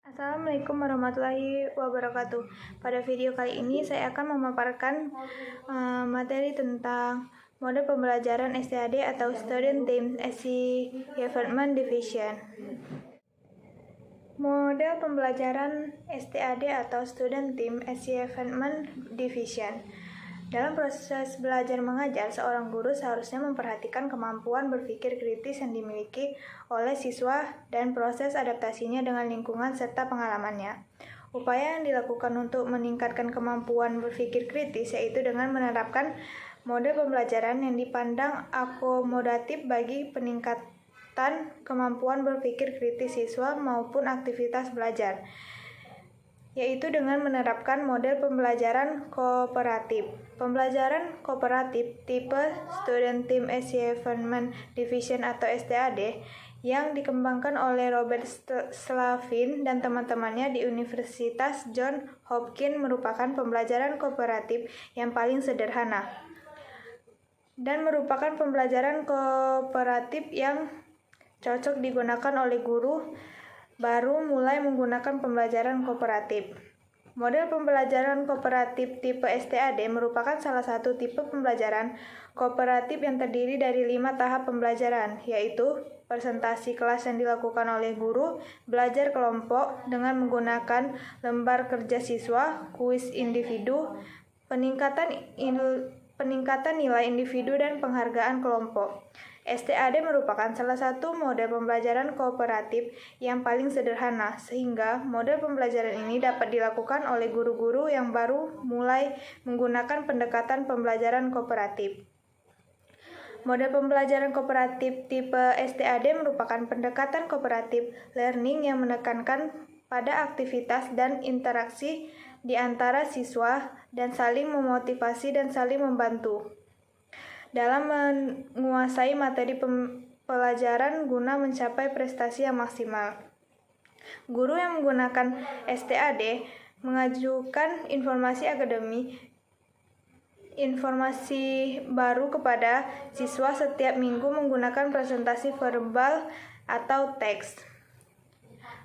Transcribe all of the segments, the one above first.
Assalamualaikum warahmatullahi wabarakatuh. Pada video kali ini saya akan memaparkan materi tentang mode pembelajaran STAD atau Student Team Achievement Division. Mode pembelajaran STAD atau Student Team Achievement Division. Dalam proses belajar mengajar, seorang guru seharusnya memperhatikan kemampuan berpikir kritis yang dimiliki oleh siswa dan proses adaptasinya dengan lingkungan serta pengalamannya. Upaya yang dilakukan untuk meningkatkan kemampuan berpikir kritis yaitu dengan menerapkan mode pembelajaran yang dipandang akomodatif bagi peningkatan kemampuan berpikir kritis siswa maupun aktivitas belajar, yaitu dengan menerapkan model pembelajaran kooperatif. Pembelajaran kooperatif tipe Student Team Achievement Division atau STAD yang dikembangkan oleh Robert Slavin dan teman-temannya di Universitas Johns Hopkins merupakan pembelajaran kooperatif yang paling sederhana dan merupakan pembelajaran kooperatif yang cocok digunakan oleh guru baru mulai menggunakan pembelajaran kooperatif. Model pembelajaran kooperatif tipe STAD merupakan salah satu tipe pembelajaran kooperatif yang terdiri dari 5 tahap pembelajaran, yaitu presentasi kelas yang dilakukan oleh guru, belajar kelompok dengan menggunakan lembar kerja siswa, kuis individu, peningkatan nilai individu, dan penghargaan kelompok. STAD merupakan salah satu model pembelajaran kooperatif yang paling sederhana, sehingga model pembelajaran ini dapat dilakukan oleh guru-guru yang baru mulai menggunakan pendekatan pembelajaran kooperatif. Model pembelajaran kooperatif tipe STAD merupakan pendekatan kooperatif learning yang menekankan pada aktivitas dan interaksi di antara siswa dan saling memotivasi dan saling membantu dalam menguasai materi pelajaran guna mencapai prestasi yang maksimal. Guru yang menggunakan STAD mengajukan informasi baru kepada siswa setiap minggu menggunakan presentasi verbal atau teks.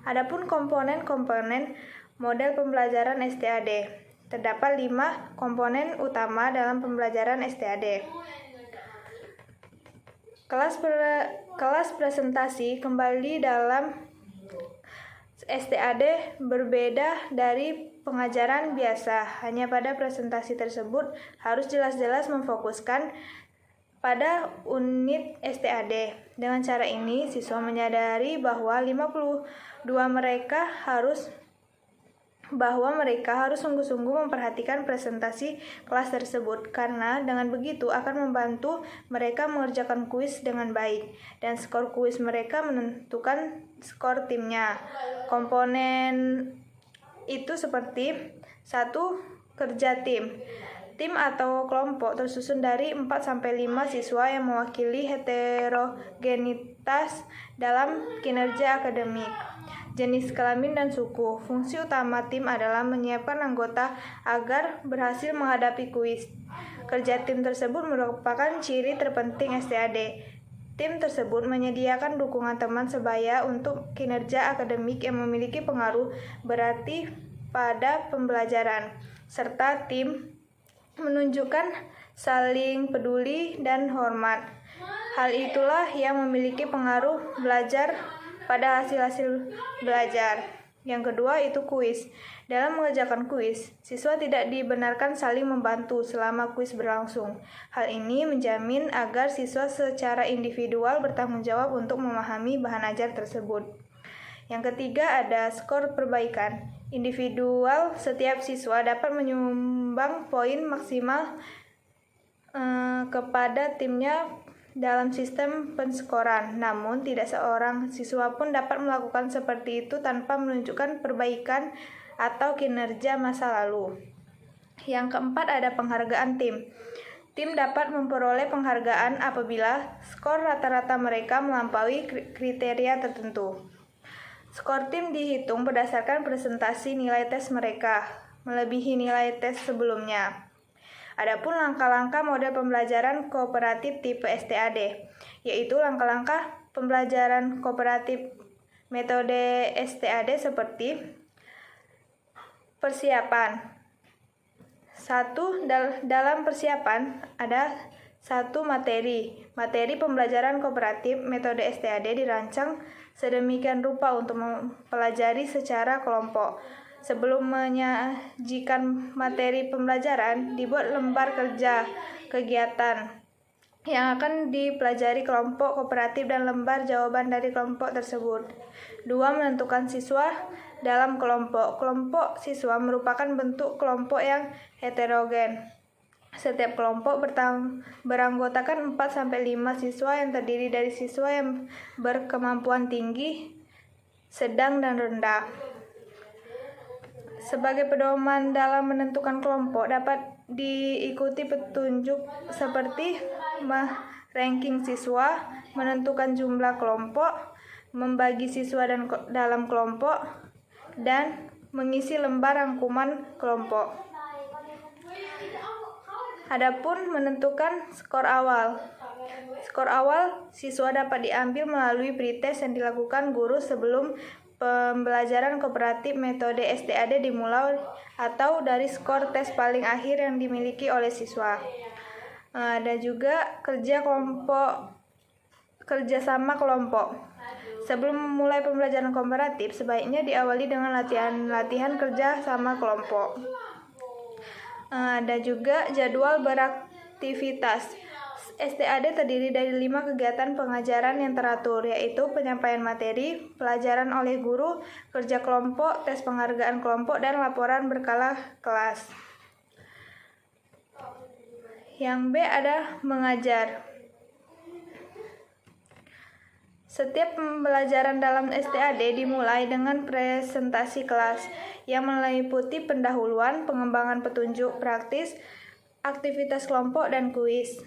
Adapun komponen-komponen model pembelajaran STAD. Terdapat 5 komponen utama dalam pembelajaran STAD. Kelas presentasi kembali dalam STAD berbeda dari pengajaran biasa. Hanya pada presentasi tersebut harus jelas-jelas memfokuskan pada unit STAD. Dengan cara ini, siswa menyadari bahwa mereka harus sungguh-sungguh memperhatikan presentasi kelas tersebut, karena dengan begitu akan membantu mereka mengerjakan kuis dengan baik, dan skor kuis mereka menentukan skor timnya. Komponen itu seperti 1. Kerja tim. Tim atau kelompok tersusun dari 4-5 siswa yang mewakili heterogenitas dalam kinerja akademik, jenis kelamin, dan suku. Fungsi utama tim adalah menyiapkan anggota agar berhasil menghadapi kuis. Kerja tim tersebut merupakan ciri terpenting STAD. Tim tersebut menyediakan dukungan teman sebaya untuk kinerja akademik yang memiliki pengaruh berarti pada pembelajaran, serta tim menunjukkan saling peduli dan hormat. Hal itulah yang memiliki pengaruh belajar pada hasil-hasil belajar. Yang kedua itu kuis. Dalam mengerjakan kuis, siswa tidak dibenarkan saling membantu selama kuis berlangsung. Hal ini menjamin agar siswa secara individual bertanggung jawab untuk memahami bahan ajar tersebut. Yang ketiga ada skor perbaikan. Individual setiap siswa dapat menyumbang poin maksimal kepada timnya dalam sistem penskoran. Namun, tidak seorang siswa pun dapat melakukan seperti itu tanpa menunjukkan perbaikan atau kinerja masa lalu. Yang keempat ada penghargaan tim. Tim dapat memperoleh penghargaan apabila skor rata-rata mereka melampaui kriteria tertentu. Skor tim dihitung berdasarkan presentasi nilai tes mereka, melebihi nilai tes sebelumnya. Adapun langkah-langkah model pembelajaran kooperatif tipe STAD, yaitu langkah-langkah pembelajaran kooperatif metode STAD seperti persiapan. Dalam persiapan ada satu materi pembelajaran kooperatif. Metode STAD dirancang sedemikian rupa untuk mempelajari secara kelompok. Sebelum menyajikan materi pembelajaran, dibuat lembar kerja kegiatan yang akan dipelajari kelompok kooperatif dan lembar jawaban dari kelompok tersebut. 2. Menentukan siswa dalam kelompok. Kelompok siswa merupakan bentuk kelompok yang heterogen. Setiap kelompok beranggotakan 4-5 siswa yang terdiri dari siswa yang berkemampuan tinggi, sedang, dan rendah. Sebagai pedoman dalam menentukan kelompok dapat diikuti petunjuk seperti ranking siswa, menentukan jumlah kelompok, membagi siswa dalam kelompok, dan mengisi lembar rangkuman kelompok. Adapun menentukan skor awal. Skor awal siswa dapat diambil melalui pretest yang dilakukan guru sebelum pembelajaran kooperatif metode STAD dimulai atau dari skor tes paling akhir yang dimiliki oleh siswa. Ada juga kerjasama kelompok. Sebelum memulai pembelajaran kooperatif, sebaiknya diawali dengan latihan kerja sama kelompok. Ada juga jadwal beraktivitas. STAD terdiri dari 5 kegiatan pengajaran yang teratur, yaitu penyampaian materi, pelajaran oleh guru, kerja kelompok, tes penghargaan kelompok, dan laporan berkala kelas. Yang B ada mengajar. Setiap pembelajaran dalam STAD dimulai dengan presentasi kelas yang meliputi pendahuluan, pengembangan petunjuk praktis, aktivitas kelompok, dan kuis.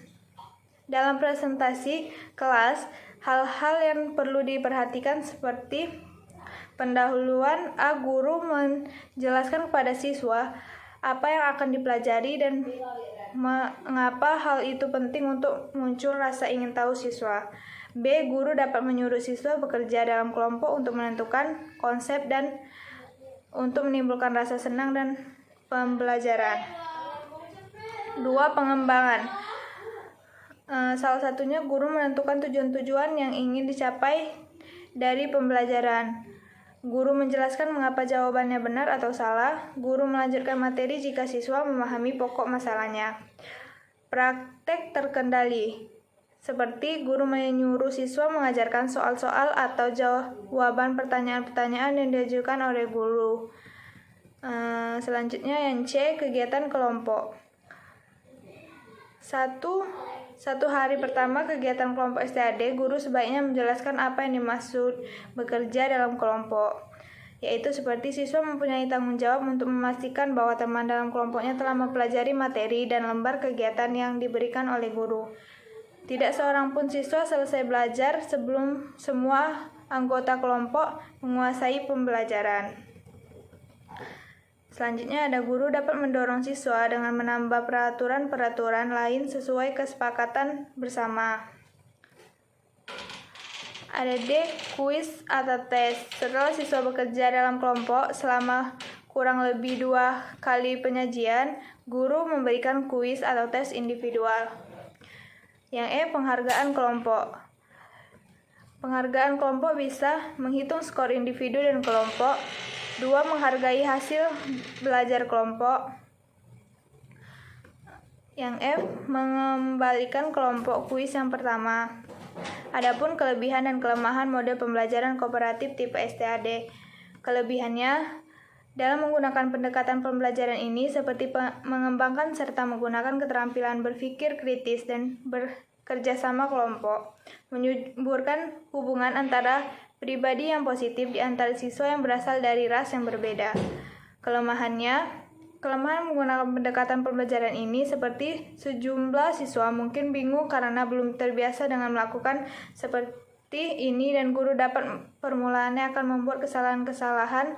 Dalam presentasi kelas, hal-hal yang perlu diperhatikan seperti pendahuluan. Guru menjelaskan kepada siswa apa yang akan dipelajari dan mengapa hal itu penting untuk muncul rasa ingin tahu siswa. B. Guru dapat menyuruh siswa bekerja dalam kelompok untuk menentukan konsep dan untuk menimbulkan rasa senang dan pembelajaran. 2. Pengembangan. Salah satunya guru menentukan tujuan-tujuan yang ingin dicapai dari pembelajaran. Guru menjelaskan mengapa jawabannya benar atau salah. Guru melanjutkan materi jika siswa memahami pokok masalahnya. Praktek terkendali. Seperti guru menyuruh siswa mengajarkan soal-soal atau jawaban pertanyaan-pertanyaan yang diajukan oleh guru. Selanjutnya yang C, kegiatan kelompok. Satu hari pertama kegiatan kelompok STAD, guru sebaiknya menjelaskan apa yang dimaksud bekerja dalam kelompok, yaitu seperti siswa mempunyai tanggung jawab untuk memastikan bahwa teman dalam kelompoknya telah mempelajari materi dan lembar kegiatan yang diberikan oleh guru. Tidak seorang pun siswa selesai belajar sebelum semua anggota kelompok menguasai pembelajaran. Selanjutnya ada guru dapat mendorong siswa dengan menambah peraturan-peraturan lain sesuai kesepakatan bersama. Ada D, kuis atau tes. Setelah siswa bekerja dalam kelompok selama kurang lebih 2 kali penyajian, guru memberikan kuis atau tes individual. Yang E, penghargaan kelompok. Penghargaan kelompok bisa menghitung skor individu dan kelompok. 2. Menghargai hasil belajar kelompok. Yang F, mengembalikan kelompok kuis yang pertama. Adapun kelebihan dan kelemahan mode pembelajaran kooperatif tipe STAD. Kelebihannya, dalam menggunakan pendekatan pembelajaran ini seperti mengembangkan serta menggunakan keterampilan berpikir kritis dan bekerja sama kelompok, menyuburkan hubungan antara pribadi yang positif di antara siswa yang berasal dari ras yang berbeda. Kelemahan menggunakan pendekatan pembelajaran ini seperti sejumlah siswa mungkin bingung karena belum terbiasa dengan melakukan seperti ini dan guru dapat permulaannya akan membuat kesalahan-kesalahan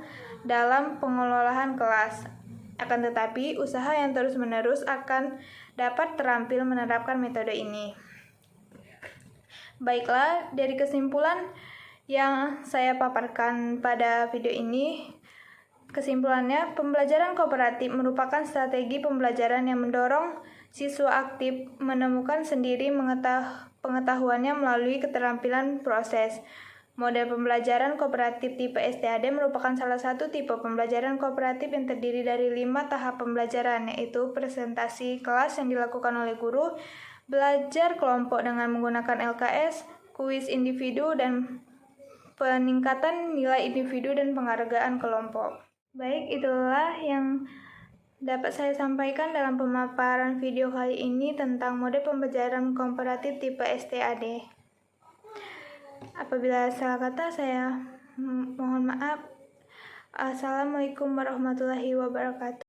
dalam pengelolaan kelas. Akan tetapi, usaha yang terus-menerus akan dapat terampil menerapkan metode ini. Baiklah, dari kesimpulan yang saya paparkan pada video ini. Kesimpulannya, pembelajaran kooperatif merupakan strategi pembelajaran yang mendorong siswa aktif menemukan sendiri pengetahuannya melalui keterampilan proses. Model pembelajaran kooperatif tipe STAD merupakan salah satu tipe pembelajaran kooperatif yang terdiri dari 5 tahap pembelajaran, yaitu presentasi kelas yang dilakukan oleh guru, belajar kelompok dengan menggunakan LKS, kuis individu, dan peningkatan nilai individu dan penghargaan kelompok. Baik, itulah yang dapat saya sampaikan dalam pemaparan video kali ini tentang model pembelajaran kooperatif tipe STAD. Apabila salah kata, saya mohon maaf. Assalamualaikum warahmatullahi wabarakatuh.